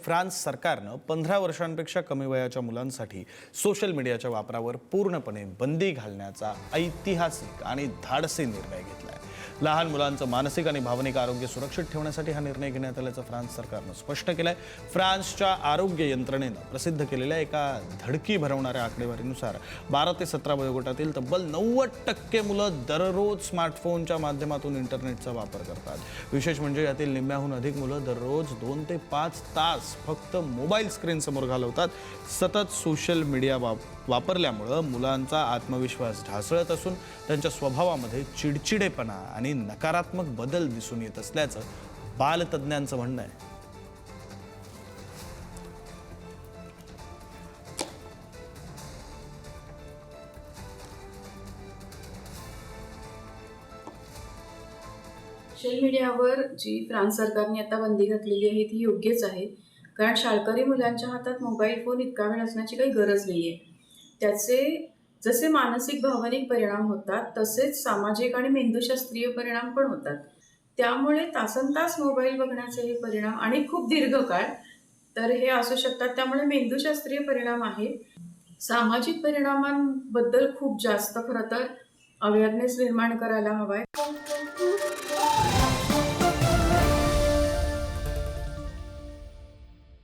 France सरकारनं 15 वर्षांपेक्षा कमी वयाच्या मुलांसाठी सोशल मीडियाच्या वापरावर पूर्णपणे बंदी घालण्याचा ऐतिहासिक आणि धाडसी निर्णय घेतला आहे। लहान मुलांचं मानसिक आणि भावनिक आरोग्य सुरक्षित ठेवण्यासाठी हा निर्णय घेण्यात आल्याचं फ्रान्स सरकारनं स्पष्ट केलंय। फ्रान्सच्या आरोग्य यंत्रणेनं प्रसिद्ध केलेल्या एका धडकी भरवणाऱ्या आकडेवारीनुसार 12 ते 17 वयोगटातील तब्बल 90% मुलं दररोज स्मार्टफोनच्या माध्यमातून इंटरनेटचा वापर करतात। विशेष म्हणजे यातील निम्म्याहून अधिक मुलं दररोज 2 ते 5 तास फक्त मोबाईल स्क्रीन समोर घालवतात। सतत सोशल मीडिया वापरल्यामुळे मुलांचा आत्मविश्वास ढासळत असून त्यांच्या स्वभावामध्ये चिडचिडेपणा आणि नकारात्मक बदल दिसून येत असल्याचं बालतज्ञांचं म्हणणं आहे। सोशल मीडियावर जी फ्रान्स सरकारने आता बंदी घातलेली आहे ती योग्यच आहे, कारण शाळकरी मुलांच्या हातात मोबाईल फोन इतका वेळ असण्याची काही गरज नाही आहे। त्याचे जसे मानसिक भावनिक परिणाम होतात तसेच सामाजिक आणि मेंदूशास्त्रीय परिणाम पण होतात। त्यामुळे तासनतास मोबाईल बघण्याचे हे परिणाम आणि खूप दीर्घकाळ तर हे असू शकतात। त्यामुळे मेंदूशास्त्रीय परिणाम आहे। सामाजिक परिणामांबद्दल खूप जास्त खरं तर अवेअरनेस निर्माण करायला हवा आहे।